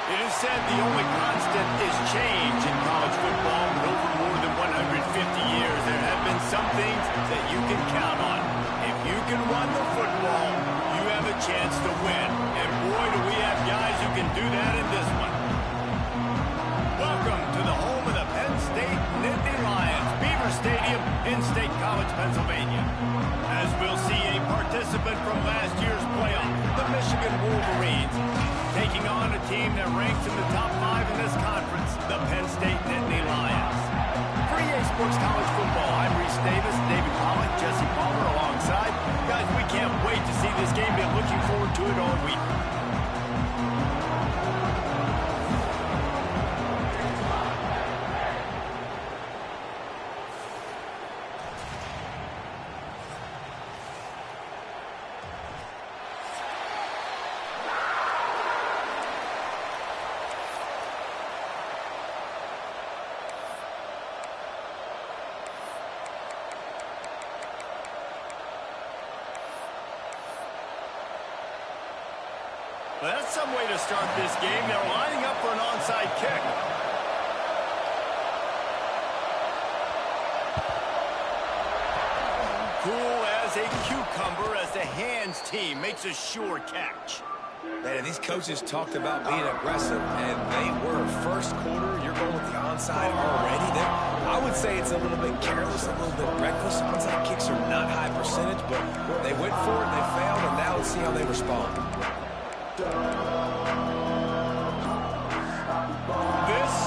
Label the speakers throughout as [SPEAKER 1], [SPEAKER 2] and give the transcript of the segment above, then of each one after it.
[SPEAKER 1] It is said the only constant is change in college football, but over more than 150 years, there have been some things that you can count on. If you can run the football, you have a chance to win. And boy, do we have guys who can do that in this one. Welcome to the home of the Penn State Nittany Lions, Beaver Stadium in State College, Pennsylvania. As we'll see a participant from last year's playoff, the Michigan Wolverines, taking on a team that ranks in the top 5 in this conference, the Penn State Nittany Lions. For EA Sports College Football, I'm Reese Davis, David Pollock, Jesse Palmer alongside. Guys, we can't wait to see this game. Been looking forward to it all week. Well, that's some way to start this game. They're lining up for an onside kick. Cool as a cucumber as the hands team makes a sure catch.
[SPEAKER 2] Man, these coaches talked about being aggressive, and they were. First quarter, you're going with the onside already. I would say it's a little bit careless, a little bit reckless. Onside kicks are not high percentage, but they went for it, they failed, and now let's see how they respond.
[SPEAKER 1] This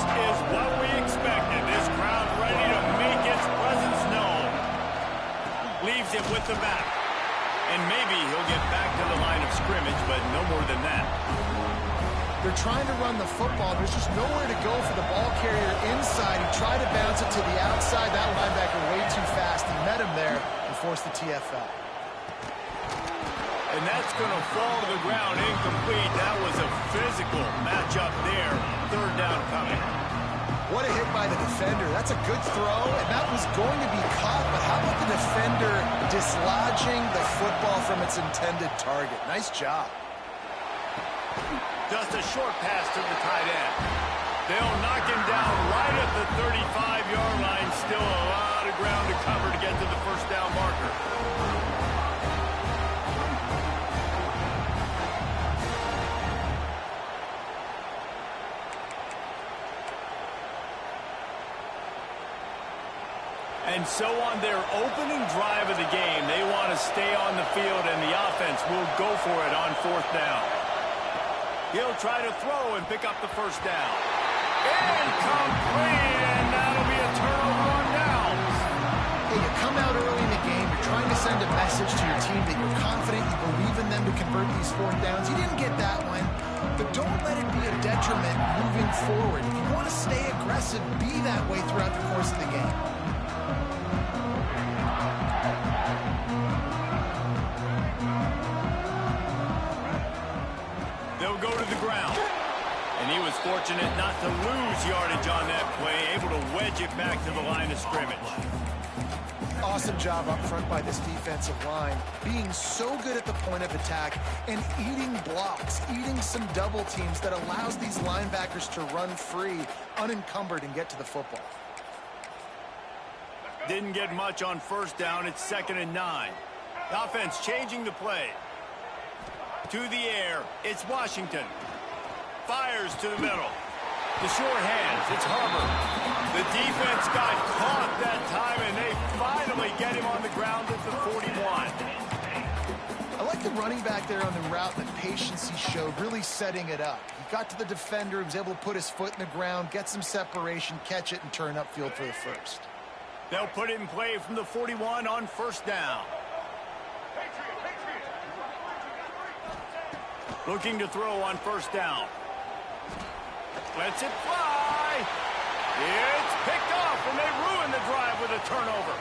[SPEAKER 1] is what we expected. This crowd ready to make its presence known. Leaves it with the back. And maybe he'll get back to the line of scrimmage, but no more than that.
[SPEAKER 3] They're trying to run the football. There's just nowhere to go for the ball carrier inside. He tried to bounce it to the outside. That linebacker way too fast. He met him there and forced the TFL.
[SPEAKER 1] And that's going to fall to the ground incomplete. That was a physical matchup there. Third down coming.
[SPEAKER 3] What a hit by the defender. That's a good throw, and that was going to be caught. But how about the defender dislodging the football from its intended target? Nice job.
[SPEAKER 1] Just a short pass to the tight end. They'll knock him down right at the 35-yard line. Still a lot of ground to cover to get to the first down marker. And so on their opening drive of the game, they want to stay on the field, and the offense will go for it on fourth down. He'll try to throw and pick up the first down. Incomplete, and that'll be a turnover on downs.
[SPEAKER 3] Hey, you come out early in the game, you're trying to send a message to your team that you're confident, you believe in them to convert these fourth downs. You didn't get that one, but don't let it be a detriment moving forward. If you want to stay aggressive, be that way throughout the course of the game.
[SPEAKER 1] They'll go to the ground. And he was fortunate not to lose yardage on that play, able to wedge it back to the line of scrimmage.
[SPEAKER 3] Awesome job up front by this defensive line, being so good at the point of attack and eating blocks, eating some double teams that allows these linebackers to run free, unencumbered, and get to the football.
[SPEAKER 1] Didn't get much on first down. It's 2nd and 9. The offense changing the play. To the air, it's Washington. Fires to the middle. The short hands, it's Harbour. The defense got caught that time, and they finally get him on the ground at the 41.
[SPEAKER 3] I like the running back there on the route, the patience he showed, really setting it up. He got to the defender, he was able to put his foot in the ground, get some separation, catch it, and turn upfield for the first.
[SPEAKER 1] They'll put it in play from the 41 on first down. Looking to throw on first down. Lets it fly. It's picked off, and they ruin the drive with a turnover.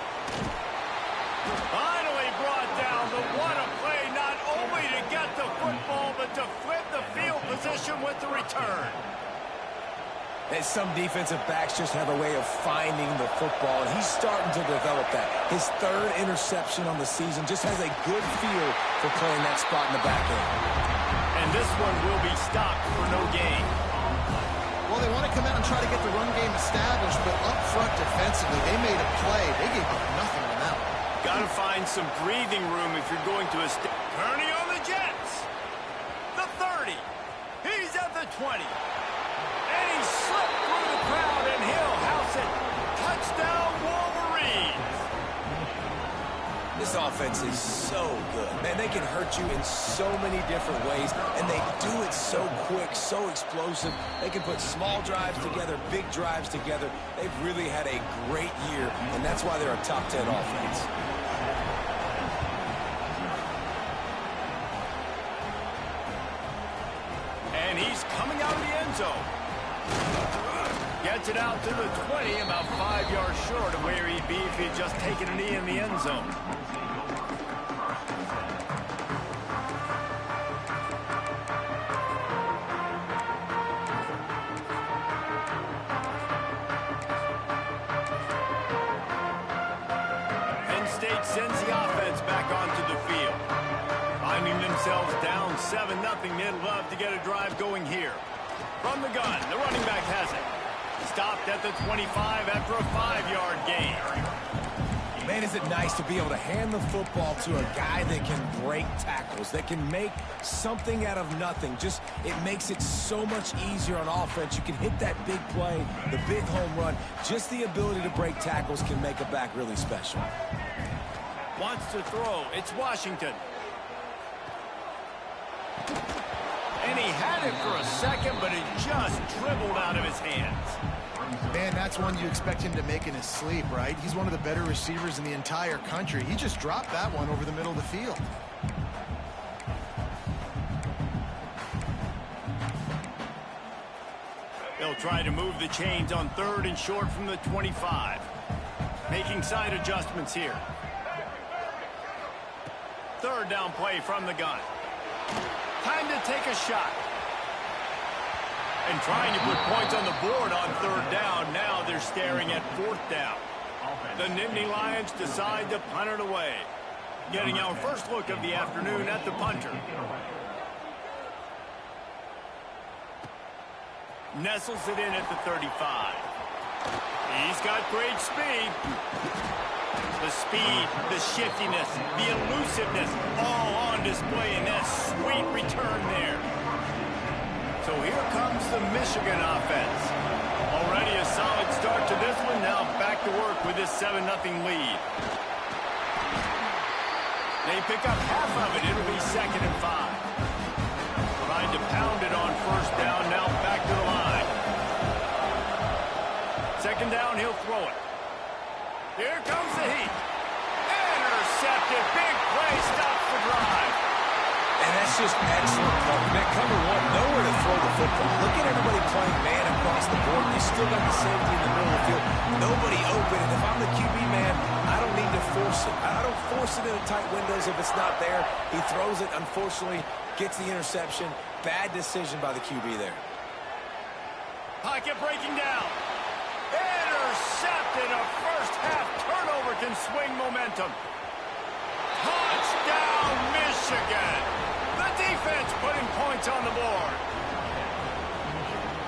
[SPEAKER 1] Finally brought down, but what a play, not only to get the football, but to flip the field position with the return.
[SPEAKER 2] And some defensive backs just have a way of finding the football, and he's starting to develop that. His 3rd interception on the season, just has a good feel for playing that spot in the back end.
[SPEAKER 1] And this one will be stopped for no gain.
[SPEAKER 3] Well, they want to come out and try to get the run game established, but up front defensively, they made a play. They gave up nothing on that one.
[SPEAKER 1] Got to find some breathing room if you're going to Kearney on the Jets. The 30. He's at the 20. And he slipped through the crowd, and he'll house it. Touchdown, Wolverines.
[SPEAKER 2] This offense is so good. Man, they can hurt you in so many different ways, and they do it so quick, so explosive. They can put small drives together, big drives together. They've really had a great year, and that's why they're a top 10 offense.
[SPEAKER 1] And he's coming out of the end zone. Gets it out to the 20, about 5 yards short of where he'd be if he'd just taken a knee in the end zone. Penn State sends the offense back onto the field. Finding themselves down 7-0, they'd love to get a drive going here. From the gun, the running back has it. Stopped at the 25 after a 5-yard gain.
[SPEAKER 2] Man, is it nice to be able to hand the football to a guy that can break tackles, that can make something out of nothing. Just, it makes it so much easier on offense. You can hit that big play, the big home run. Just the ability to break tackles can make a back really special.
[SPEAKER 1] Wants to throw. It's Washington. And he had it for a second, but it just dribbled out of his hands.
[SPEAKER 3] Man, that's one you expect him to make in his sleep, right? He's one of the better receivers in the entire country. He just dropped that one over the middle of the field.
[SPEAKER 1] They'll try to move the chains on 3rd and short from the 25. Making side adjustments here. 3rd down play from the gun. Time to take a shot. And trying to put points on the board on 3rd down. Now they're staring at 4th down. The Nittany Lions decide to punt it away. Getting our first look of the afternoon at the punter. Nestles it in at the 35. He's got great speed. The speed, the shiftiness, the elusiveness, all on display in that sweet return there. So here comes the Michigan offense. Already a solid start to this one. Now back to work with this 7-0 lead. They pick up half of it. It'll be 2nd and 5. Trying to pound it on 1st down. Now back to the line. 2nd down, he'll throw it. Here comes the heat. Intercepted. Big play. Stops the drive.
[SPEAKER 2] And that's just excellent coverage. Cover one, nowhere to throw the football. Look at everybody playing man across the board. You still got the safety in the middle of the field. Nobody open. And if I'm the QB man, I don't need to force it. I don't force it into tight windows if it's not there. He throws it, unfortunately, gets the interception. Bad decision by the QB there.
[SPEAKER 1] Pocket breaking down. Intercepted. A first half turnover can swing momentum. Touchdown, Michigan. The defense putting points on the board.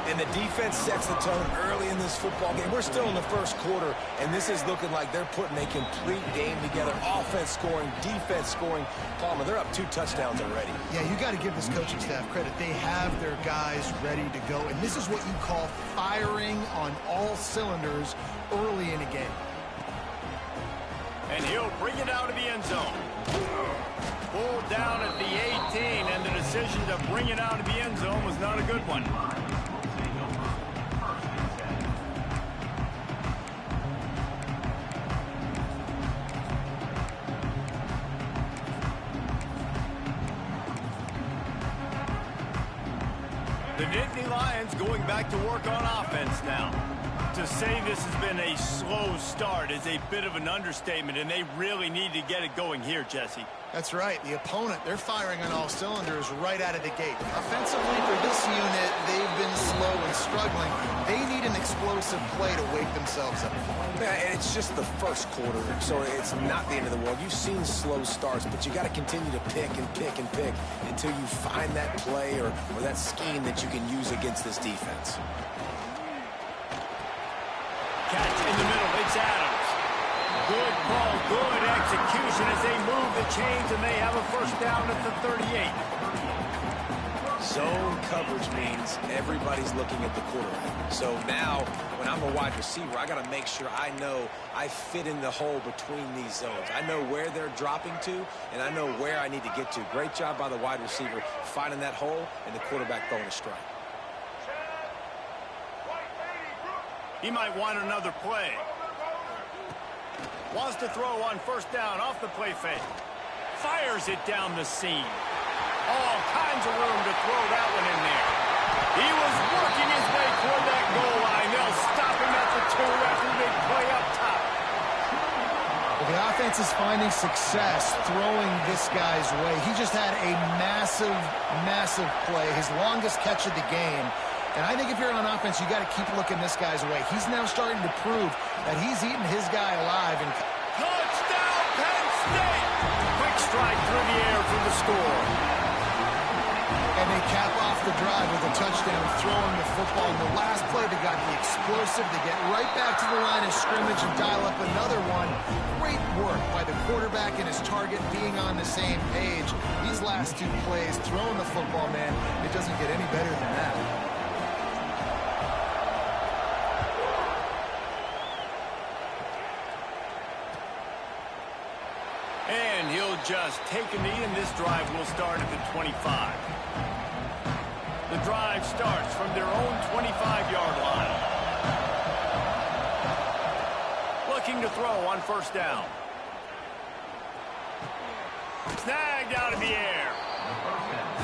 [SPEAKER 2] And the defense sets the tone early in this football game. We're still in the first quarter, and this is looking like they're putting a complete game together. Offense scoring, defense scoring. Palmer, they're up 2 touchdowns already.
[SPEAKER 3] Yeah, you got to give this coaching staff credit. They have their guys ready to go, and this is what you call firing on all cylinders early in a game.
[SPEAKER 1] And he'll bring it out of the end zone. Pulled down at the 18, and the decision to bring it out of the end zone was not a good one. The Nittany Lions going back to work on offense now. To say this has been a slow start is a bit of an understatement, and they really need to get it going here, Jesse.
[SPEAKER 3] That's right. The opponent, they're firing on all cylinders right out of the gate. Offensively, for this unit, they've been slow and struggling. They need an explosive play to wake themselves up.
[SPEAKER 2] Yeah, and it's just the first quarter, so it's not the end of the world. You've seen slow starts, but you got to continue to pick and pick and pick until you find that play or that scheme that you can use against this defense.
[SPEAKER 1] Catch in the middle. It's Adams. Good ball, good execution as they move the chains, and they have a first down at the 38.
[SPEAKER 2] Zone coverage means everybody's looking at the quarterback. So now, when I'm a wide receiver, I got to make sure I know I fit in the hole between these zones. I know where they're dropping to, and I know where I need to get to. Great job by the wide receiver finding that hole and the quarterback throwing a strike.
[SPEAKER 1] He might want another play. Wants to throw on first down off the play fake. Fires it down the seam. All kinds of room to throw that one in there. He was working his way toward that goal line. They'll stop him at the 2 after the big play up top.
[SPEAKER 3] Well, the offense is finding success throwing this guy's way. He just had a massive, massive play, his longest catch of the game. And I think if you're on offense, you got to keep looking this guy's way. He's now starting to prove that he's eating his guy alive. And
[SPEAKER 1] touchdown, Penn State! Quick strike through the air for the score.
[SPEAKER 3] And they cap off the drive with a touchdown, throwing the football. In the last play, they got the explosive. They get right back to the line of scrimmage and dial up another one. Great work by the quarterback and his target being on the same page. These last 2 plays, throwing the football, man, it doesn't get any better than that.
[SPEAKER 1] And he'll just take a knee, and this drive will start at the 25. The drive starts from their own 25-yard line. Looking to throw on first down. Snagged out of the air.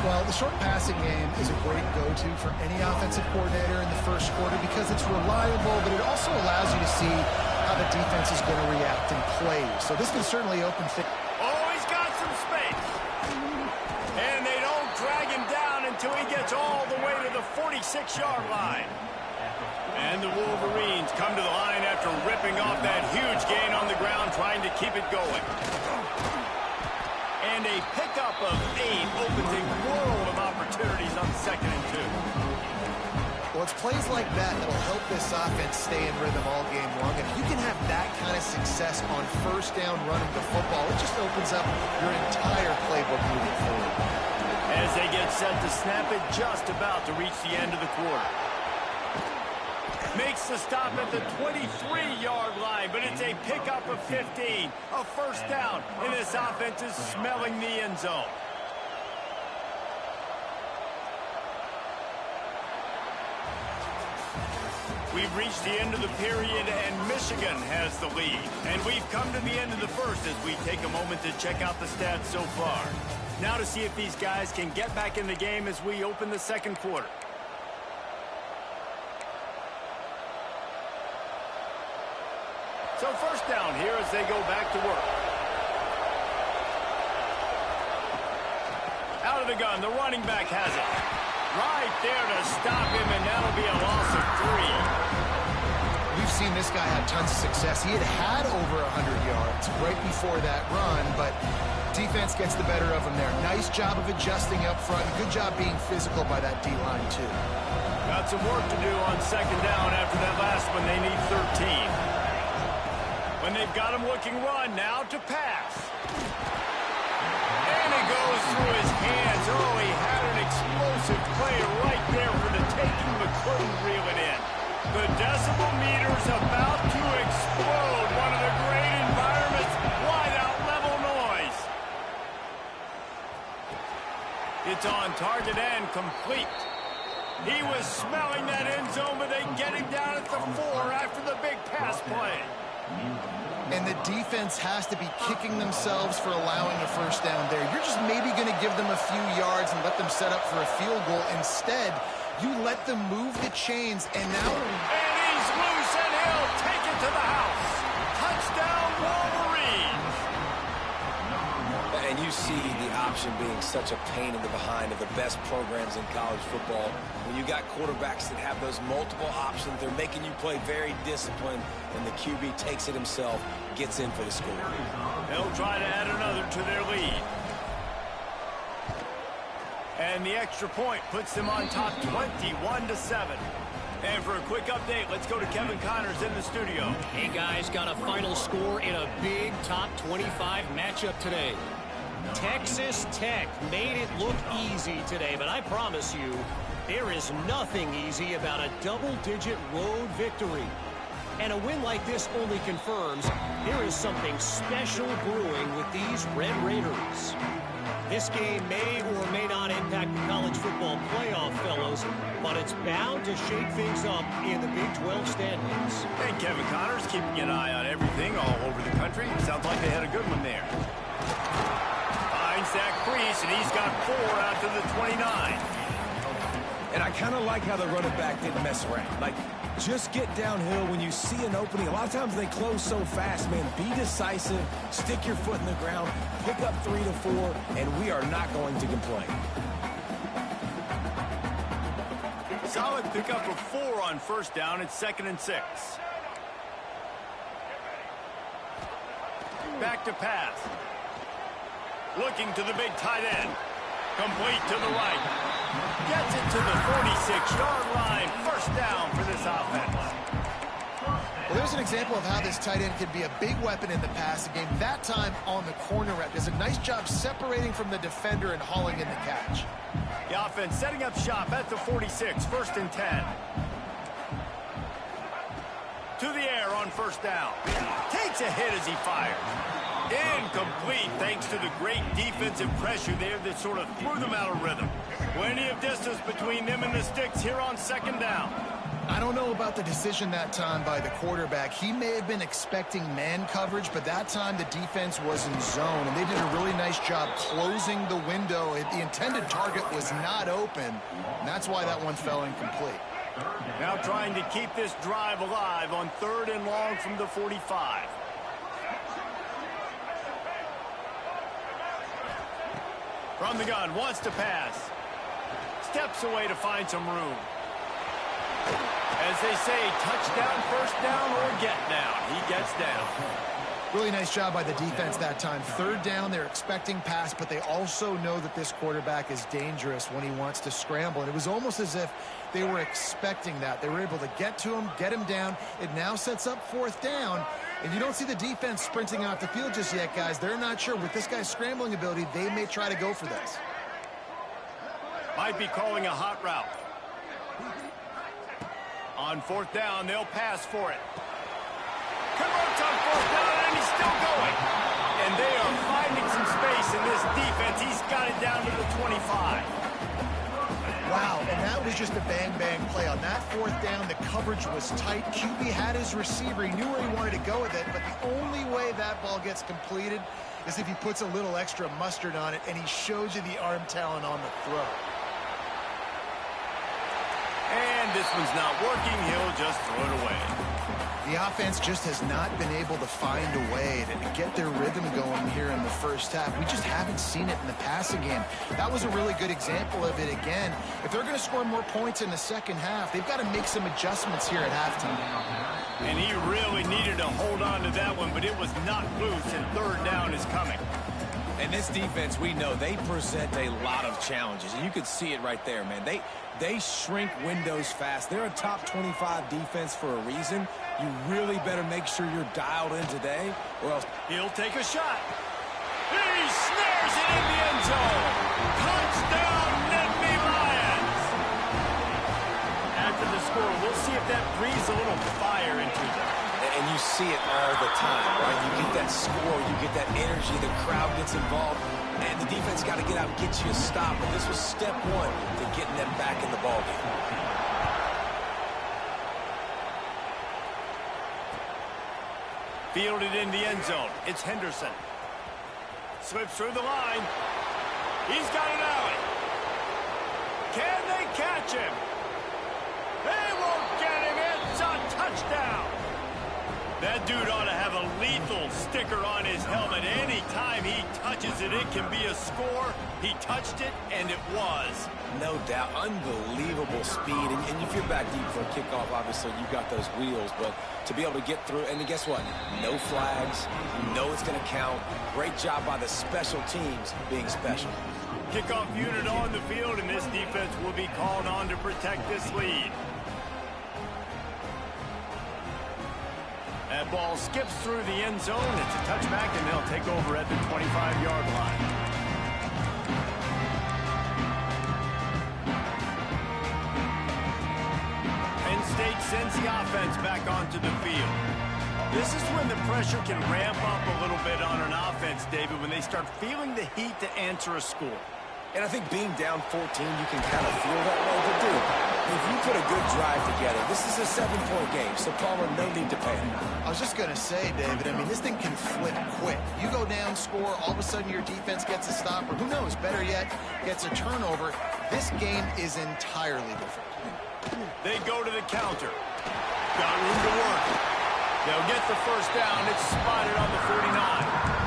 [SPEAKER 3] Well, the short passing game is a great go-to for any offensive coordinator in the first quarter because it's reliable, but it also allows you to see how the defense is going to react and play. So this can certainly open things.
[SPEAKER 1] Oh, he's got some space. And they don't drag him down until he gets all the way to the 46-yard line. And the Wolverines come to the line after ripping off that huge gain on the ground, trying to keep it going. And a pickup of 8 opens a world of opportunities on 2nd and 2.
[SPEAKER 3] Well, it's plays like that that'll help this offense stay in rhythm all game long. If you can have that kind of success on first down running the football, it just opens up your entire playbook moving forward.
[SPEAKER 1] As they get set to snap it, just about to reach the end of the quarter. Makes the stop at the 23-yard line, but it's a pickup of 15. A first down, and this offense is smelling the end zone. We've reached the end of the period, and Michigan has the lead. And we've come to the end of the first as we take a moment to check out the stats so far. Now to see if these guys can get back in the game as we open the second quarter. So first down here as they go back to work. Out of the gun, the running back has it. Right there to stop him, and that'll be a loss of 3.
[SPEAKER 3] We've seen this guy have tons of success. He had over 100 yards right before that run, but defense gets the better of him there. Nice job of adjusting up front. Good job being physical by that D-line, too.
[SPEAKER 1] Got some work to do on second down after that last one. They need 13. When they've got him looking run, now to pass. And it goes through his hands. Oh, he had an explosive play right there for the taking, but couldn't reel it in. The decibel meter's about to explode. One of the great environments, wide out level noise. It's on target and complete. He was smelling that end zone, but they get him down at the 4 after the big pass play.
[SPEAKER 3] And the defense has to be kicking themselves for allowing a first down there. You're just maybe going to give them a few yards and let them set up for a field goal. Instead, you let them move the chains, and now...
[SPEAKER 1] And he's loose, and he'll take it to the house. Touchdown, Wolverines.
[SPEAKER 2] And you you see the option being such a pain in the behind of the best programs in college football? When you got quarterbacks that have those multiple options, they're making you play very disciplined, and the QB takes it himself, gets in for the score.
[SPEAKER 1] They'll try to add another to their lead. And the extra point puts them on top 21-7. And for a quick update, let's go to Kevin Connors in the studio.
[SPEAKER 4] Hey guys, got a final score in a big top 25 matchup today. Texas Tech made it look easy today, but I promise you, there is nothing easy about a double-digit road victory. And a win like this only confirms there is something special brewing with these Red Raiders. This game may or may not impact the college football playoff, fellows, but it's bound to shake things up in the Big 12 standings.
[SPEAKER 1] And Kevin Connors keeping an eye on everything all over the country. Sounds like they had a good one there. Finds Zach Priest, and he's got 4 out to the 29.
[SPEAKER 2] And I kind of like how the running back didn't mess around. Like, just get downhill when you see an opening. A lot of times they close so fast, man. Be decisive, stick your foot in the ground, pick up 3 to 4, and we are not going to complain.
[SPEAKER 1] Solid pickup of 4 on first down. It's 2nd and 6. Back to pass. Looking to the big tight end. Complete to the right. Gets it to the 46-yard line. First down for this offense.
[SPEAKER 3] Well, there's an example of how this tight end could be a big weapon in the passing game. That time on the corner route. Does a nice job separating from the defender and hauling in the catch.
[SPEAKER 1] The offense setting up shop at the 46. 1st and 10. To the air on first down. Takes a hit as he fires. Incomplete thanks to the great defensive pressure there that sort of threw them out of rhythm. Plenty of distance between them and the sticks here on 2nd down.
[SPEAKER 3] I don't know about the decision that time by the quarterback. He may have been expecting man coverage, but that time the defense was in zone, and they did a really nice job closing the window. The intended target was not open, and that's why that one fell incomplete.
[SPEAKER 1] Now trying to keep this drive alive on 3rd and long from the 45. From the gun, wants to pass. Steps away to find some room. As they say, touchdown, first down, or get down. He gets down.
[SPEAKER 3] Really nice job by the defense that time. 3rd down, they're expecting pass, but they also know that this quarterback is dangerous when he wants to scramble. And it was almost as if they were expecting that. They were able to get to him, get him down. It now sets up 4th down. And you don't see the defense sprinting off the field just yet, guys. They're not sure. With this guy's scrambling ability, they may try to go for this.
[SPEAKER 1] Might be calling a hot route. On 4th down, they'll pass for it. Converts on 4th down, and he's still going. And they are finding some space in this defense. He's got it down to the 25.
[SPEAKER 3] Wow, and that was just a bang-bang play. On that 4th down, the coverage was tight. QB had his receiver. He knew where he wanted to go with it, but the only way that ball gets completed is if he puts a little extra mustard on it, and he shows you the arm talent on the throw.
[SPEAKER 1] And this one's not working. He'll just throw it away.
[SPEAKER 3] The offense just has not been able to find a way to get their rhythm going here in the first half. We just haven't seen it in the passing game. That was a really good example of it again. If they're going to score more points in the second half, they've got to make some adjustments here at halftime.
[SPEAKER 1] And he really needed to hold on to that one, but it was not loose, and 3rd down is coming.
[SPEAKER 2] And this defense, we know, they present a lot of challenges. And you could see it right there, man. They shrink windows fast. They're a top 25 defense for a reason. You really better make sure you're dialed in today, or else
[SPEAKER 1] He'll take a shot. He snares it in the end zone. Touchdown, Nittany Lions. After the score, we'll see if that breathes a little fire into them.
[SPEAKER 2] and you see it all the time, right? You get that score, you get that energy, the crowd gets involved, and the defense got to get out and get you a stop. But this was step one to getting them back in the ballgame.
[SPEAKER 1] Fielded in the end zone. It's Henderson. Slips through the line. He's got an alley. Can they catch him? They won't get him. It's a touchdown. That dude ought to have a lethal sticker on his helmet. Anytime he touches it, it can be a score. He touched it, and it was.
[SPEAKER 2] No doubt. Unbelievable speed. And if you're back deep for a kickoff, obviously you've got those wheels. But to be able to get through, and guess what? No flags. You know it's going to count. Great job by the special teams being special.
[SPEAKER 1] Kickoff unit on the field, and this defense will be called on to protect this lead. That ball skips through the end zone. It's a touchback, and they'll take over at the 25-yard line. Penn State sends the offense back onto the field. This is when the pressure can ramp up a little bit on an offense, David, when they start feeling the heat to answer a score.
[SPEAKER 2] And I think being down 14, you can kind of feel that way. But, dude, if you put a good drive together, this is a 7-point game, so Palmer, no need to panic.
[SPEAKER 3] I was just going to say, David, I mean, this thing can flip quick. You go down, score, all of a sudden your defense gets a stop, or who knows, better yet, gets a turnover. This game is entirely different.
[SPEAKER 1] They go to the counter. Got room to work. They'll get the first down. It's spotted on the 49.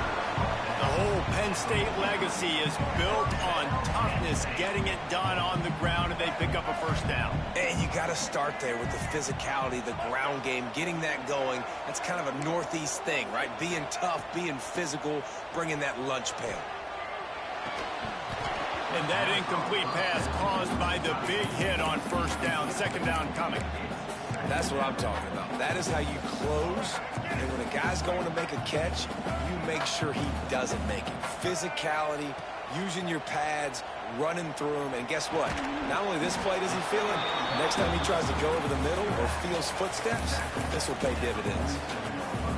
[SPEAKER 1] The whole Penn State legacy is built on toughness, getting it done on the ground, and they pick up a first down.
[SPEAKER 2] And you got to start there with the physicality, the ground game, getting that going. That's kind of a Northeast thing, right? Being tough, being physical, bringing that lunch pail.
[SPEAKER 1] And that incomplete pass caused by the big hit on first down. Second down coming.
[SPEAKER 2] That's what I'm talking about. That is how you close. And when a guy's going to make a catch, you make sure he doesn't make it. Physicality, using your pads, running through them. And guess what? Not only this play does he feel it, next time he tries to go over the middle or feels footsteps, this will pay dividends.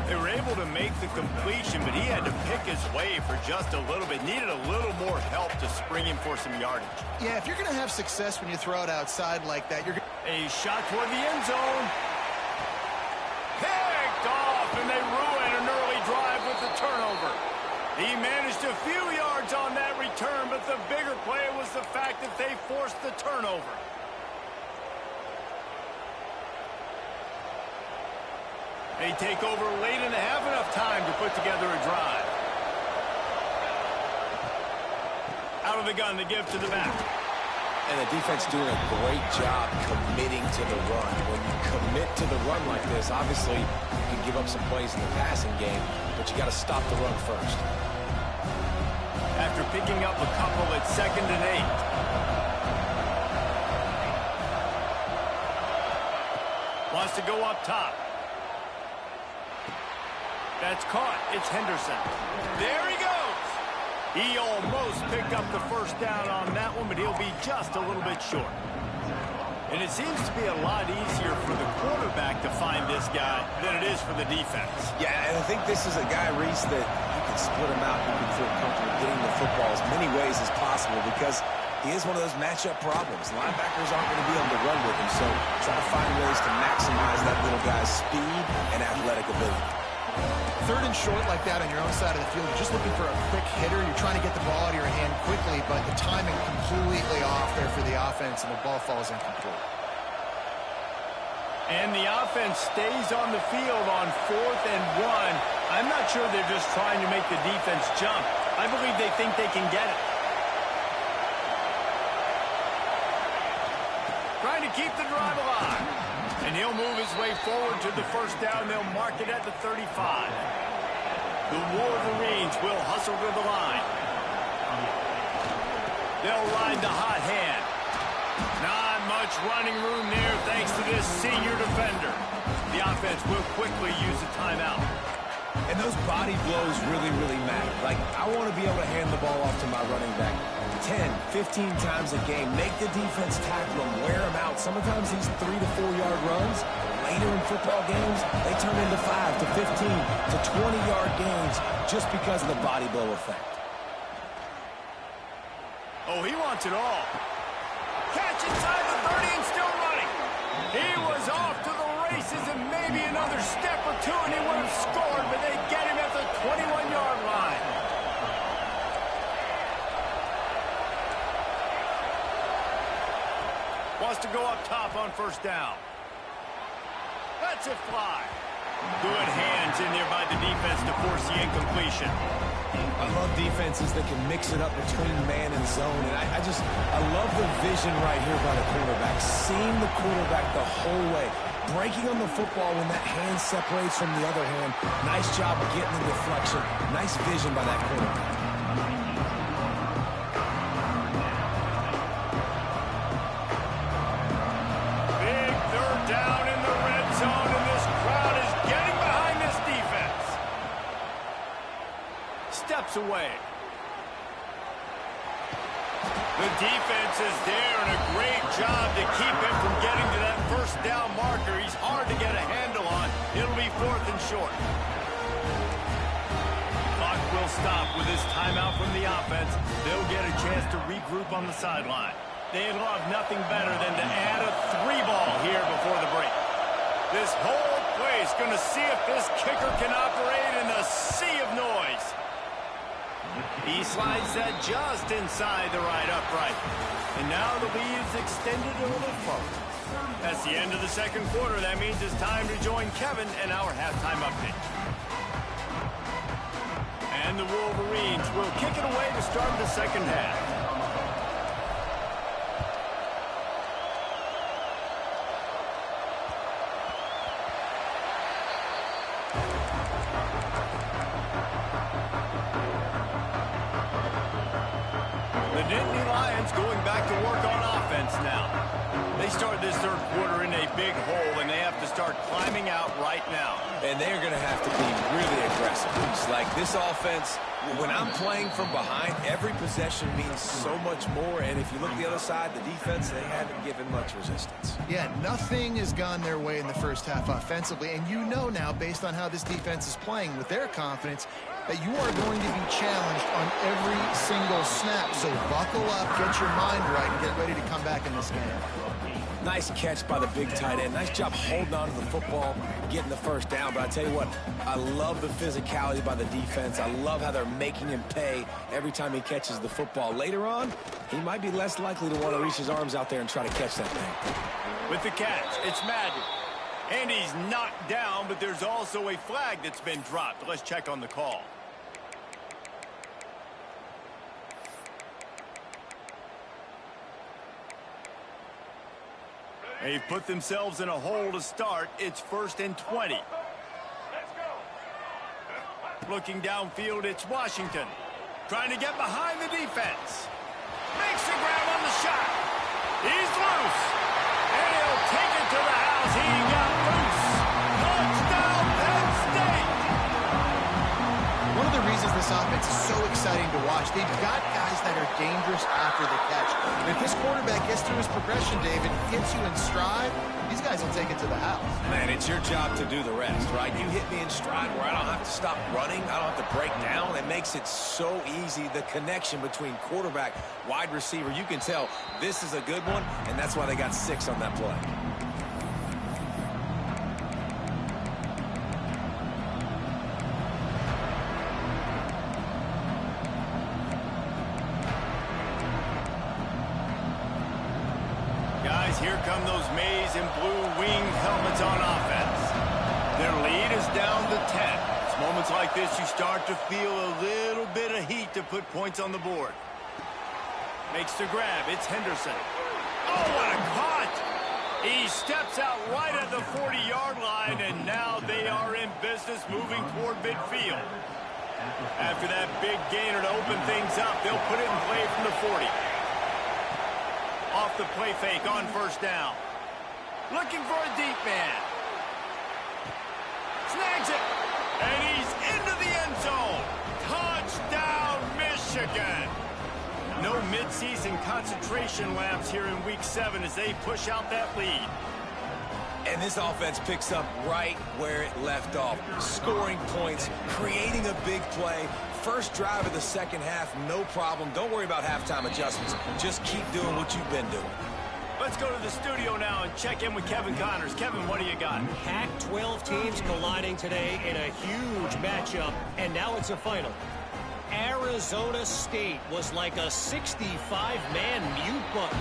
[SPEAKER 1] They were able to make the completion, but he had to pick his way for just a little bit. Needed a little more help to spring him for some yardage.
[SPEAKER 3] Yeah, if you're going to have success when you throw it outside like that, you're going to...
[SPEAKER 1] A shot toward the end zone. Picked off, and they ruin an early drive with the turnover. He managed a few yards on that return, but the bigger play was the fact that they forced the turnover. They take over late and have enough time to put together a drive. Out of the gun, they give to the back.
[SPEAKER 2] And the defense doing a great job committing to the run. When you commit to the run like this, obviously you can give up some plays in the passing game, but you got to stop the run first.
[SPEAKER 1] After picking up a couple at 2nd and 8. Wants to go up top. That's caught. It's Henderson. There he goes. He almost picked up the first down on that one, but he'll be just a little bit short. And it seems to be a lot easier for the quarterback to find this guy than it is for the defense.
[SPEAKER 2] Yeah, and I think this is a guy, Reese, that you can split him out. You can feel comfortable getting the football as many ways as possible because he is one of those matchup problems. Linebackers aren't going to be able to run with him, so try to find ways to maximize that little guy's speed and athletic ability.
[SPEAKER 3] 3rd and short like that on your own side of the field, you're just looking for a quick hitter. You're trying to get the ball out of your hand quickly, but the timing completely off there for the offense, and the ball falls incomplete.
[SPEAKER 1] And the offense stays on the field on 4th and 1. I'm not sure they're just trying to make the defense jump. I believe they think they can get it. Trying to keep the drive alive. And he'll move his way forward to the first down. They'll mark it at the 35. The Wolverines will hustle to the line. They'll ride the hot hand. Not much running room there thanks to this senior defender. The offense will quickly use a timeout.
[SPEAKER 2] And those body blows really, really matter. Like, I want to be able to hand the ball off to my running back 10, 15 times a game. Make the defense tackle him, wear him out. Sometimes these 3 to 4 yard runs, later in football games, they turn into 5 to 15 to 20-yard gains just because of the body blow effect.
[SPEAKER 1] Oh, he wants it all. Catch inside the 30 and still running. He was off to the races and maybe another step or two and he would have scored, but they get him at the 21-yard line. Wants to go up top on first down. That's it fly. Good hands in there by the defense to force the incompletion.
[SPEAKER 2] I love defenses that can mix it up between man and zone. And I love the vision right here by the quarterback. Seeing the quarterback the whole way. Breaking on the football when that hand separates from the other hand. Nice job of getting the deflection. Nice vision by that quarterback.
[SPEAKER 1] Big third down in the red zone, and this crowd is getting behind this defense. Steps away. The defense is there, and a great job to keep him from getting to that first down marker. He's hard to get a handle on. It'll be 4th and short. Clock will stop with this timeout from the offense. They'll get a chance to regroup on the sideline. They'd love nothing better than to add a 3-ball here before the break. This whole place going to see if this kicker can operate in a sea of noise. He slides that just inside the right upright. And now the lead is extended a little further. That's the end of the second quarter. That means it's time to join Kevin and our halftime update. And the Wolverines will kick it away to start the second half. Going back to work on offense now. They start this third quarter in a big hole, and they have to start climbing out right now.
[SPEAKER 2] And they're going to have to be really aggressive. It's like this offense, when I'm playing from behind, every possession means so much more. And if you look the other side, the defense, they haven't given much resistance.
[SPEAKER 3] Yeah, nothing has gone their way in the first half offensively. And you know now, based on how this defense is playing with their confidence, that you are going to be challenged on every single snap. So buckle up, get your mind right, and get ready to come back in this game.
[SPEAKER 2] Nice catch by the big tight end. Nice job holding on to the football, getting the first down. But I tell you what, I love the physicality by the defense. I love how they're making him pay every time he catches the football. Later on, he might be less likely to want to reach his arms out there and try to catch that thing.
[SPEAKER 1] With the catch, it's Madden. And he's knocked down, but there's also a flag that's been dropped. Let's check on the call. They've put themselves in a hole to start. It's 1st and 20. Looking downfield, it's Washington. Trying to get behind the defense. Makes the grab on the shot. He's loose. And he'll take it to the house. He got loose. Touchdown, Penn State.
[SPEAKER 3] One of the reasons this offense is so exciting to watch, they've got guys that are dangerous after the catch. And if this quarterback gets through his progression, David, hits you in stride, these guys will take it to the house.
[SPEAKER 2] Man, it's your job to do the rest, right? You hit me in stride where I don't have to stop running. I don't have to break down. It makes it so easy. The connection between quarterback, wide receiver, you can tell this is a good one, and that's why they got 6 on that play.
[SPEAKER 1] Here come those maize and blue winged helmets on offense. Their lead is down to 10. It's moments like this you start to feel a little bit of heat to put points on the board. Makes the grab. It's Henderson. Oh, what a cut! He steps out right at the 40-yard line, and now they are in business moving toward midfield. After that big gainer to open things up, they'll put it in play from the 40. Off the play fake on first down. Looking for a deep man. Snags it. And he's into the end zone. Touchdown, Michigan. No midseason concentration laps here in Week 7 as they push out that lead.
[SPEAKER 2] And this offense picks up right where it left off. Scoring points, creating a big play. First drive of the second half, no problem. Don't worry about halftime adjustments. Just keep doing what you've been doing.
[SPEAKER 1] Let's go to the studio now and check in with Kevin Connors. Kevin, what do you got?
[SPEAKER 4] Pac-12 teams colliding today in a huge matchup, and now it's a final. Arizona State was like a 65-man mute button.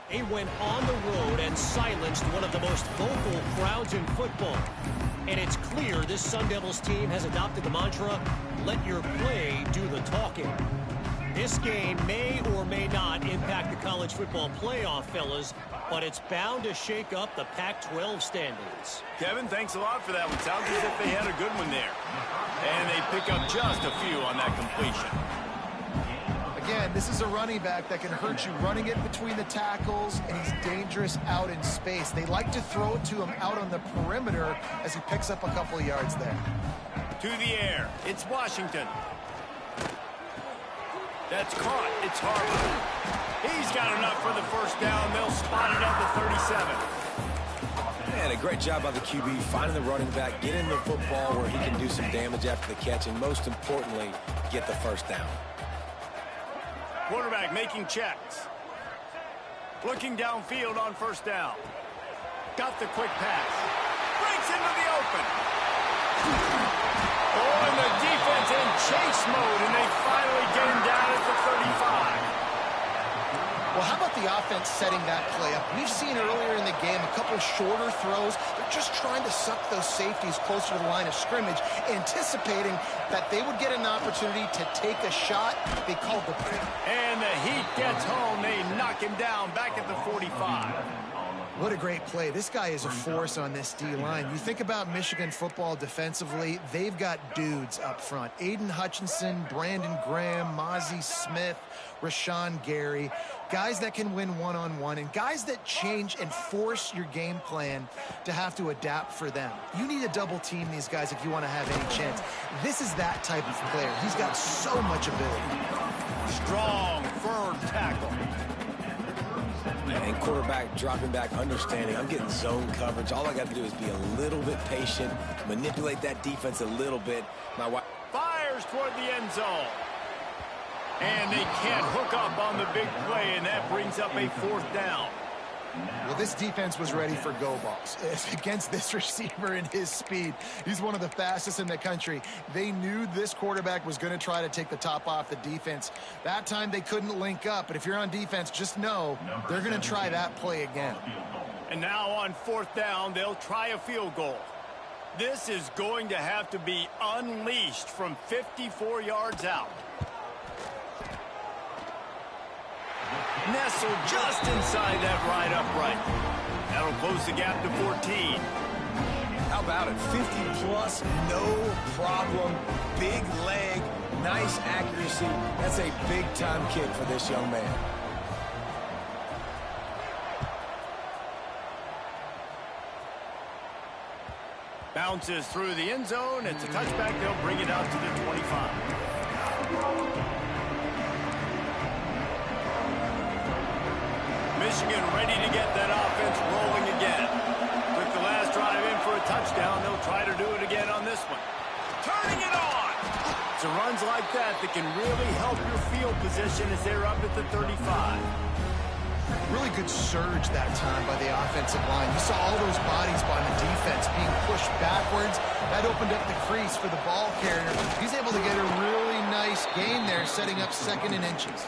[SPEAKER 4] They went on the road and silenced one of the most vocal crowds in football. And it's clear this Sun Devils team has adopted the mantra, let your play do the talking. This game may or may not impact the college football playoff, fellas, but it's bound to shake up the Pac-12 standings.
[SPEAKER 1] Kevin, thanks a lot for that one. Sounds as if they had a good one there. And they pick up just a few on that completion.
[SPEAKER 3] Again, this is a running back that can hurt you running it between the tackles, and he's dangerous out in space. They like to throw it to him out on the perimeter as he picks up a couple of yards there.
[SPEAKER 1] To the air. It's Washington. That's caught. It's Harbaugh. He's got enough for the first down. They'll spot it at the 37.
[SPEAKER 2] Man, a great job by the QB finding the running back, getting the football where he can do some damage after the catch, and most importantly, get the first down.
[SPEAKER 1] Quarterback making checks. Looking downfield on first down. Got the quick pass. Breaks into the open. Oh, and the defense in chase mode, and they finally get him down at the 35.
[SPEAKER 3] Well, how about the offense setting that play up? We've seen earlier in the game a couple shorter throws. They're just trying to suck those safeties closer to the line of scrimmage, anticipating that they would get an opportunity to take a shot. They called the play.
[SPEAKER 1] And the heat gets home. They knock him down back at the 45.
[SPEAKER 3] What a great play. This guy is a force on this D-line. You think about Michigan football defensively, they've got dudes up front. Aiden Hutchinson, Brandon Graham, Mozzie Smith, Rashawn Gary. Guys that can win one-on-one and guys that change and force your game plan to have to adapt for them. You need to double team these guys if you want to have any chance. This is that type of player. He's got so much ability.
[SPEAKER 1] Strong, firm tackle.
[SPEAKER 2] And quarterback dropping back, understanding I'm getting zone coverage. All I got to do is be a little bit patient, manipulate that defense a little bit.
[SPEAKER 1] Fires toward the end zone. And they can't hook up on the big play, and that brings up a fourth down.
[SPEAKER 3] Well, this defense was ready for go balls against this receiver and his speed. He's one of the fastest in the country. They knew this quarterback was going to try to take the top off the defense. That time they couldn't link up, but if you're on defense, just know they're going to try that play again.
[SPEAKER 1] And now on fourth down, they'll try a field goal. This is going to have to be unleashed from 54 yards out. Nestled just inside that right upright. That'll close the gap to 14.
[SPEAKER 2] How about it? 50-plus, no problem. Big leg, nice accuracy. That's a big-time kick for this young man.
[SPEAKER 1] Bounces through the end zone. It's a touchback. They'll bring it out to the 25. Michigan ready to get that offense rolling again. Took the last drive in for a touchdown. They'll try to do it again on this one. Turning it on! It's runs like that that can really help your field position as they're up at the 35.
[SPEAKER 3] Really good surge that time by the offensive line. You saw all those bodies by the defense being pushed backwards. That opened up the crease for the ball carrier. He's able to get a really nice gain there, setting up second and inches.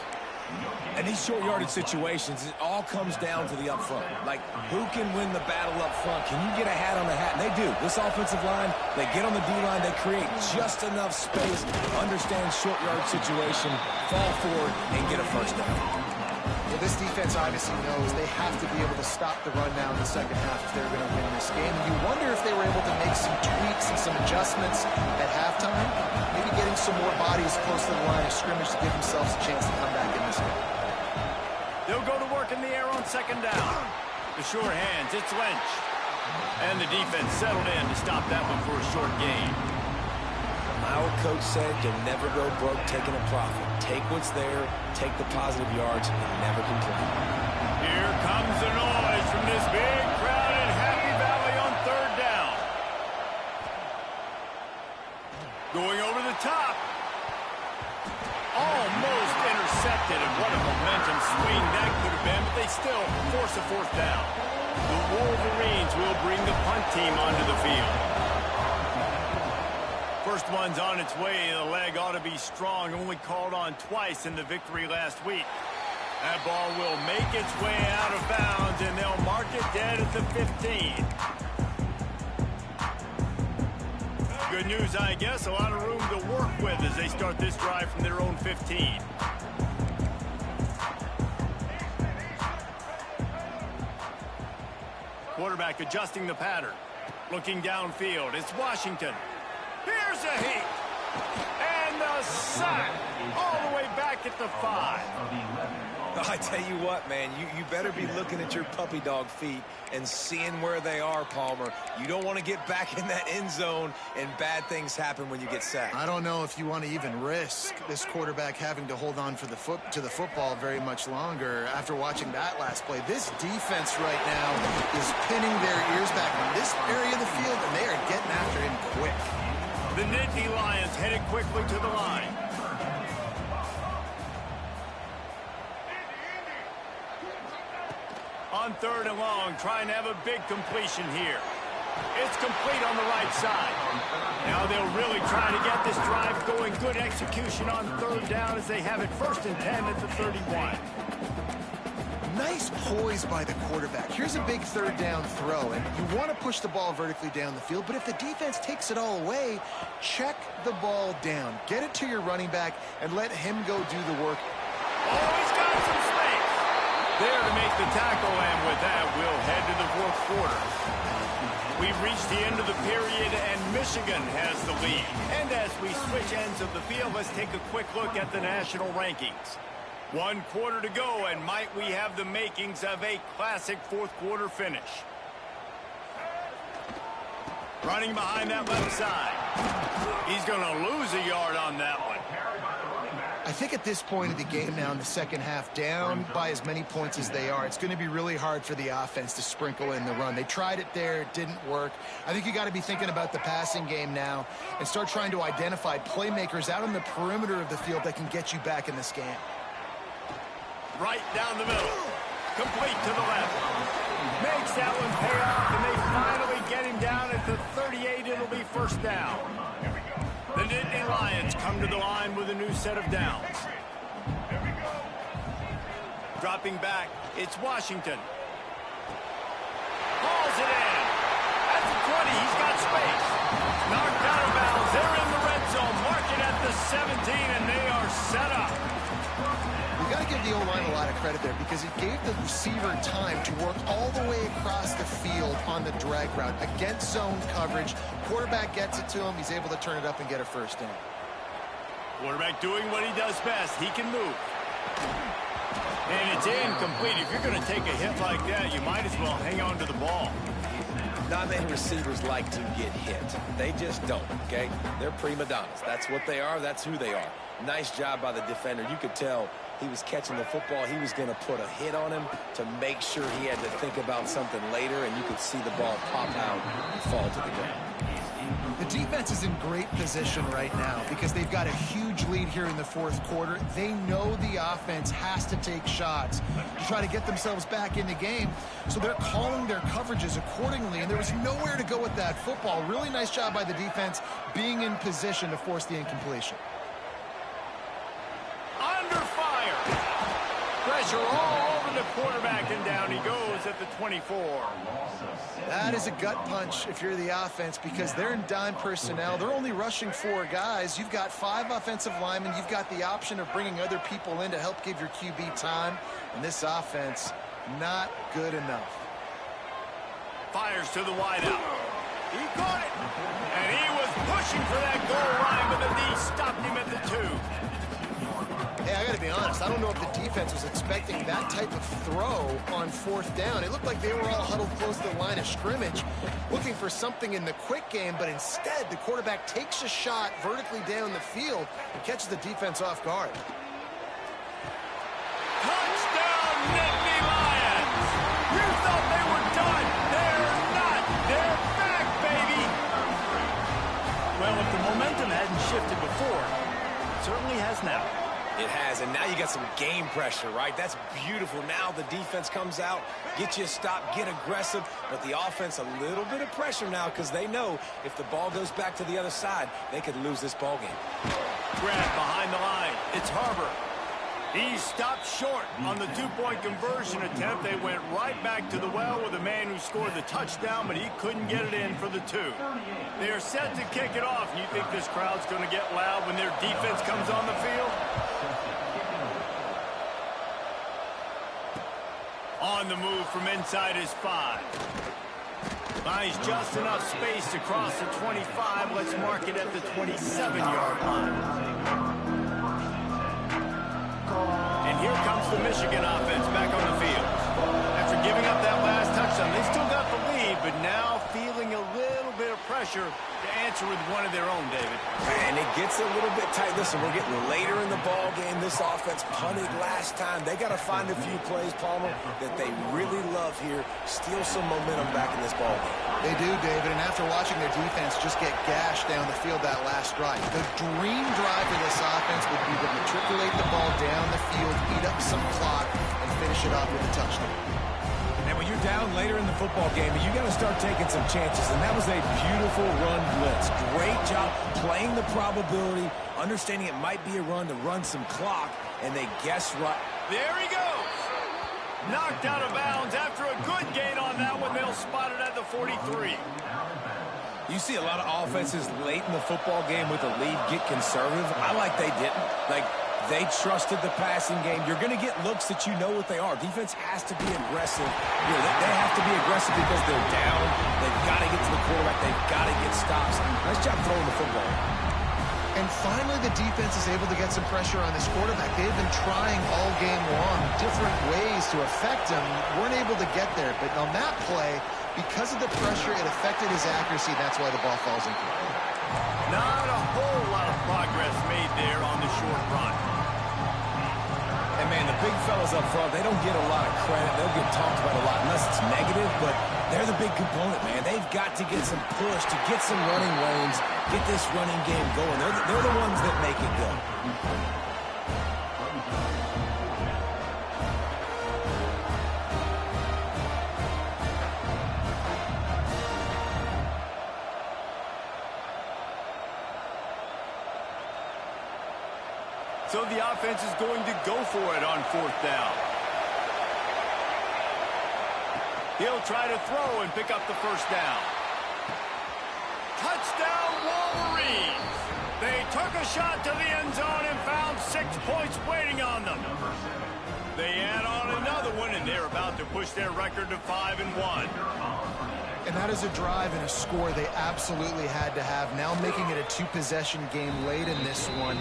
[SPEAKER 2] And these short yardage situations, it all comes down to the up front. Like, who can win the battle up front? Can you get a hat on the hat? And they do. This offensive line, they get on the D-line, they create just enough space, understand short yard situation, fall forward, and get a first down.
[SPEAKER 3] Well, this defense obviously knows they have to be able to stop the run now in the second half if they're going to win this game. And you wonder if they were able to make some tweaks and some adjustments at halftime, maybe getting some more bodies close to the line of scrimmage to give themselves a chance to come back in this game.
[SPEAKER 1] They'll go to work in the air on second down. The sure hands, it's Lynch. And the defense settled in to stop that one for a short gain.
[SPEAKER 2] My old coach said you'll never go broke taking a profit. Take what's there, take the positive yards, and never complain.
[SPEAKER 1] Here comes the noise from this big crowd in Happy Valley on third down. Going over the top. Almost intercepted, and what a momentum swing that could have been, but they still force a fourth down. The Wolverines will bring the punt team onto the field. First one's on its way. The leg ought to be strong, only called on twice in the victory last week. That ball will make its way out of bounds, and they'll mark it dead at the 15. Good news, I guess. A lot of room to work with as they start this drive from their own 15. Quarterback adjusting the pattern. Looking downfield. It's Washington. Here's a heat. And a sack. All the way back at the 5.
[SPEAKER 2] I tell you what, man, you better be looking at your puppy dog feet and seeing where they are, Palmer. You don't want to get back in that end zone and bad things happen when you get sacked.
[SPEAKER 3] I don't know if you want to even risk this quarterback having to hold on to the football very much longer after watching that last play. This defense right now is pinning their ears back in this area of the field, and they are getting after him quick.
[SPEAKER 1] The Nittany Lions headed quickly to the line. On 3rd and long, trying to have a big completion here. It's complete on the right side. Now they'll really try to get this drive going. Good execution on 3rd down as they have it 1st and 10 at the 31.
[SPEAKER 3] Nice poise by the quarterback. Here's a big 3rd down throw, and you want to push the ball vertically down the field, but if the defense takes it all away, check the ball down. Get it to your running back and let him go do the work.
[SPEAKER 1] Oh, he's got some space there to make the tackle, and with that, we'll head to the 4th quarter. We've reached the end of the period, and Michigan has the lead. And as we switch ends of the field, let's take a quick look at the national rankings. 1 quarter to go, and might we have the makings of a classic 4th quarter finish. Running behind that left side. He's going to lose a yard on that one.
[SPEAKER 3] I think at this point of the game now in the second half, down by as many points as they are, it's going to be really hard for the offense to sprinkle in the run. They tried it there. It didn't work. I think you got to be thinking about the passing game now and start trying to identify playmakers out on the perimeter of the field that can get you back in this game.
[SPEAKER 1] Right down the middle. Complete to the left. Makes that one pay off, and they finally get him down at the 38. It'll be 1st down. The Nittany Lions come to the line with a new set of downs. Dropping back, it's Washington. Hauls it in. At the 20, he's got space. Knocked out of bounds. They're in the red zone. Mark it at the 17, and they are set up.
[SPEAKER 3] We've got to give the O-line a lot of credit there because it gave the receiver time to work all the way across the field on the drag route against zone coverage. Quarterback gets it to him. He's able to turn it up and get a 1st down.
[SPEAKER 1] Quarterback doing what he does best. He can move. And it's incomplete. If you're going to take a hit like that, you might as well hang on to the ball.
[SPEAKER 2] Not many receivers like to get hit. They just don't, okay? They're prima donnas. That's what they are. That's who they are. Nice job by the defender. You could tell he was catching the football. He was going to put a hit on him to make sure he had to think about something later, and you could see the ball pop out and fall to the ground.
[SPEAKER 3] The defense is in great position right now because they've got a huge lead here in the 4th quarter. They know the offense has to take shots to try to get themselves back in the game, so they're calling their coverages accordingly, and there was nowhere to go with that football. Really nice job by the defense being in position to force the incompletion.
[SPEAKER 1] Under fire. Pressure all over the quarterback, and down he goes at the 24.
[SPEAKER 3] That is a gut punch if you're the offense because they're in dime personnel. They're only rushing 4 guys. You've got 5 offensive linemen. You've got the option of bringing other people in to help give your QB time. And this offense, not good enough.
[SPEAKER 1] Fires to the wideout. He caught it. And he was pushing for that goal line, but the D stopped him at the 2.
[SPEAKER 3] Hey, I got to be honest. I don't know if the defense was expecting that type of throw on 4th down. It looked like they were all huddled close to the line of scrimmage, looking for something in the quick game, but instead the quarterback takes a shot vertically down the field and catches the defense off guard.
[SPEAKER 1] Touchdown, Nittany Lions! You thought they were done. They're not. They're back, baby! Well, if the momentum hadn't shifted before, it certainly has now.
[SPEAKER 2] It has, and now you got some game pressure, right? That's beautiful. Now the defense comes out, get you a stop, get aggressive, but the offense a little bit of pressure now because they know if the ball goes back to the other side, they could lose this ball game.
[SPEAKER 1] Grab behind the line. It's Harbor. He stopped short on the two-point conversion attempt. They went right back to the well with the man who scored the touchdown, but he couldn't get it in for the two. They are set to kick it off. You think this crowd's going to get loud when their defense comes on the field? On the move from inside his 5. Finds just enough space to cross the 25. Let's mark it at the 27-yard line. And here comes the Michigan offense back on the field. After giving up that last touchdown, they still got the lead, but now feeling a little bit of pressure to answer with one of their own, David.
[SPEAKER 2] And it gets a little bit tight. Listen, we're getting later in the ball game. This offense punted last time. They got to find a few plays, Palmer, that they really love here. Steal some momentum back in this ball game.
[SPEAKER 3] They do, David, and after watching their defense just get gashed down the field that last drive, the dream drive for this offense would be to matriculate the ball down the field, eat up some clock, and finish it off with a touchdown.
[SPEAKER 2] And when you're down later in the football game, you got to start taking some chances, and that was a beautiful run blitz. Great job playing the probability, understanding it might be a run to run some clock, and they guessed right.
[SPEAKER 1] There he goes. Knocked out of bounds after a good gain on that one. They'll spot it at the 43.
[SPEAKER 2] You see a lot of offenses late in the football game with a lead get conservative. I like they didn't. Like, they trusted the passing game. You're going to get looks that you know what they are. Defense has to be aggressive. You know, they have to be aggressive because they're down. They've got to get to the quarterback. They've got to get stops. Nice job throwing the football.
[SPEAKER 3] And finally, the defense is able to get some pressure on this quarterback. They've been trying all game long different ways to affect him. Weren't able to get there. But on that play, because of the pressure, it affected his accuracy. That's why the ball falls incomplete.
[SPEAKER 1] Not a whole lot of progress made there on the short run.
[SPEAKER 2] And, man, the big fellas up front, they don't get a lot of credit. They'll get talked about a lot unless it's negative, but they're the big component, man. They've got to get some push, to get some running lanes, get this running game going. They're the ones that make it go.
[SPEAKER 1] So the offense is going to go for it on 4th down. He'll try to throw and pick up the first down. Touchdown, Wolverines! They took a shot to the end zone and found 6 points waiting on them. They add on another one, and they're about to push their record to 5-1.
[SPEAKER 3] And that is a drive and a score they absolutely had to have. Now making it a 2-possession game late in this one.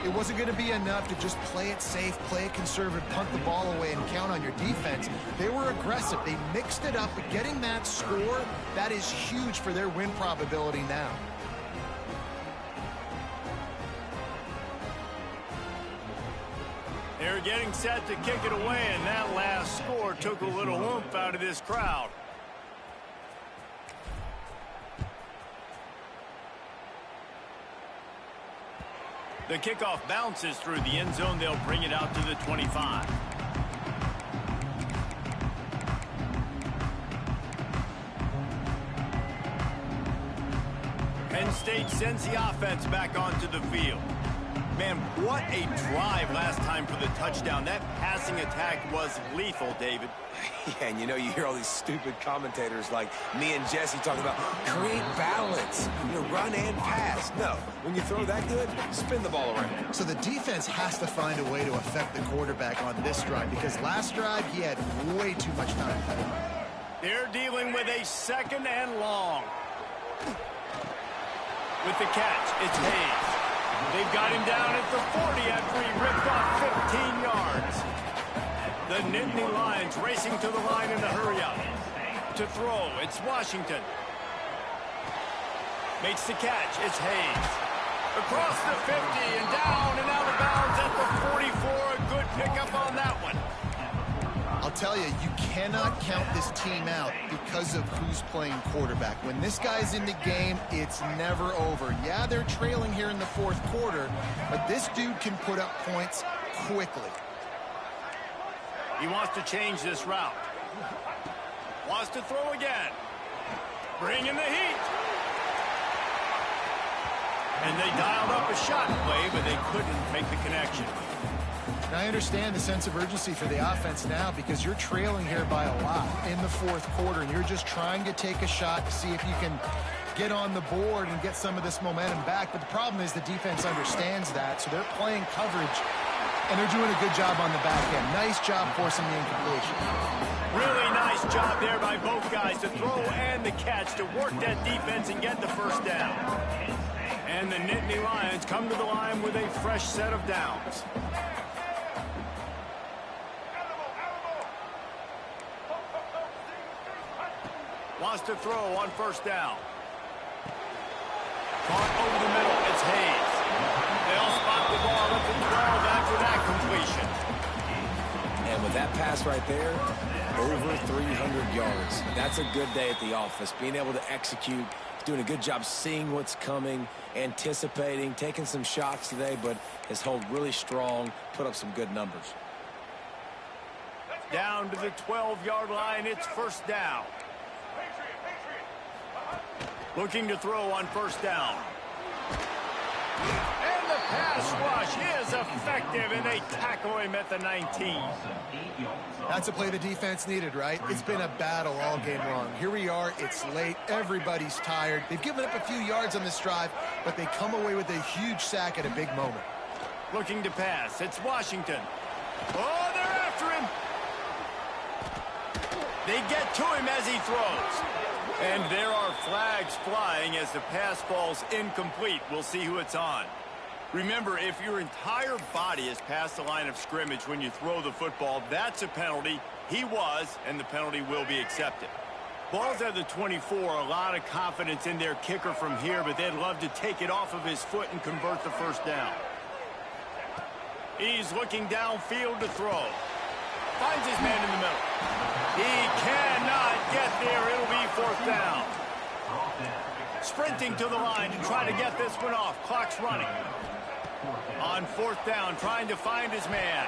[SPEAKER 3] It wasn't going to be enough to just play it safe, play it conservative, punt the ball away, and count on your defense. They were aggressive. They mixed it up. But getting that score, that is huge for their win probability now.
[SPEAKER 1] They're getting set to kick it away, and that last score took a little oomph out of this crowd. The kickoff bounces through the end zone. They'll bring it out to the 25. Penn State sends the offense back onto the field. Man, what a drive last time for the touchdown. That passing attack was lethal, David.
[SPEAKER 2] Yeah, and you know, you hear all these stupid commentators like me and Jesse talking about create balance, you know, run and pass. No, when you throw that good, spin the ball around.
[SPEAKER 3] So the defense has to find a way to affect the quarterback on this drive because last drive he had way too much time.
[SPEAKER 1] They're dealing with a 2nd and long. With the catch, it's Hayes. They've got him down at the 40 after he ripped off 15 yards. The Nittany Lions racing to the line in the hurry-up. To throw, it's Washington. Makes the catch, it's Hayes. Across the 50 and down and out of bounds at the 44. A good pickup on that one.
[SPEAKER 3] I'll tell you, you cannot count this team out because of who's playing quarterback. When this guy's in the game, it's never over. Yeah, they're trailing here in the 4th quarter, but this dude can put up points quickly.
[SPEAKER 1] He wants to change this route. Wants to throw again. Bring in the heat. And they dialed up a shot play, but they couldn't make the connection.
[SPEAKER 3] I understand the sense of urgency for the offense now because you're trailing here by a lot in the fourth quarter, and you're just trying to take a shot to see if you can get on the board and get some of this momentum back. But the problem is the defense understands that, so they're playing coverage, and they're doing a good job on the back end. Nice job forcing the incompletion.
[SPEAKER 1] Really nice job there by both guys to throw and the catch to work that defense and get the first down. And the Nittany Lions come to the line with a fresh set of downs. Wants to throw on first down. Caught over the middle. It's Hayes. They'll spot the ball at the 12 after that completion.
[SPEAKER 2] And with that pass right there, over 300 yards. That's a good day at the office. Being able to execute, doing a good job seeing what's coming, anticipating, taking some shots today, but has held really strong, put up some good numbers.
[SPEAKER 1] Down to the 12-yard line, it's first down. Looking to throw on first down. And the pass rush is effective, and they tackle him at the 19.
[SPEAKER 3] That's a play the defense needed, right? It's been a battle all game long. Here we are. It's late. Everybody's tired. They've given up a few yards on this drive, but they come away with a huge sack at a big moment.
[SPEAKER 1] Looking to pass. It's Washington. Oh, they're after him. They get to him as he throws. And there are flags flying as the pass falls incomplete. We'll see who it's on. Remember, if your entire body is past the line of scrimmage when you throw the football, that's a penalty. He was, and the penalty will be accepted. Ball's at the 24. A lot of confidence in their kicker from here, but they'd love to take it off of his foot and convert the first down. He's looking downfield to throw. Finds his man in the middle. He cannot get there. It'll be fourth down. Sprinting to the line to try to get this one off. Clock's running. On fourth down, trying to find his man.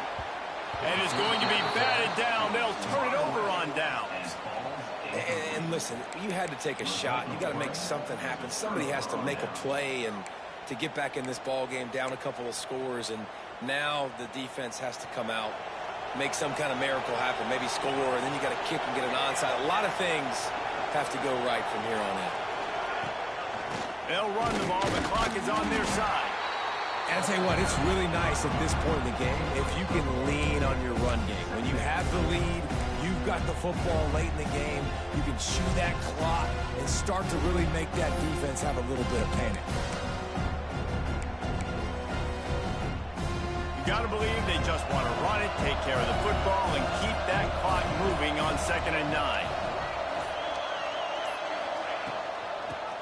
[SPEAKER 1] And is going to be batted down. They'll turn it over on downs.
[SPEAKER 2] And listen, you had to take a shot. You got to make something happen. Somebody has to make a play and to get back in this ball game down a couple of scores. And now the defense has to come out, make some kind of miracle happen, maybe score, and then you got to kick and get an onside. A lot of things have to go right from here on in.
[SPEAKER 1] They'll run the ball. The clock is on their side.
[SPEAKER 2] And I'll tell you what, it's really nice at this point in the game if you can lean on your run game. When you have the lead, you've got the football late in the game, you can chew that clock and start to really make that defense have a little bit of panic.
[SPEAKER 1] You got to believe they just want to run it, take care of the football, and keep that clock moving on 2nd and 9.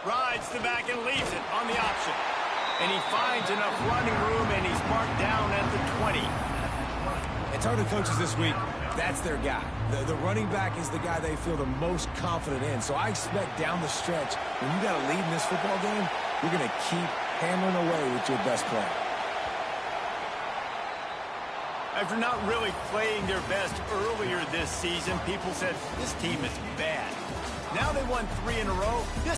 [SPEAKER 1] Rides the back and leaves it on the option. And he finds enough running room, and he's marked down at the 20.
[SPEAKER 2] And talking to coaches this week, that's their guy. The running back is the guy they feel the most confident in. So I expect down the stretch, when you got a lead in this football game, you're going to keep hammering away with your best player.
[SPEAKER 1] After not really playing their best earlier this season, people said, this team is bad. Now they won 3 in a row. This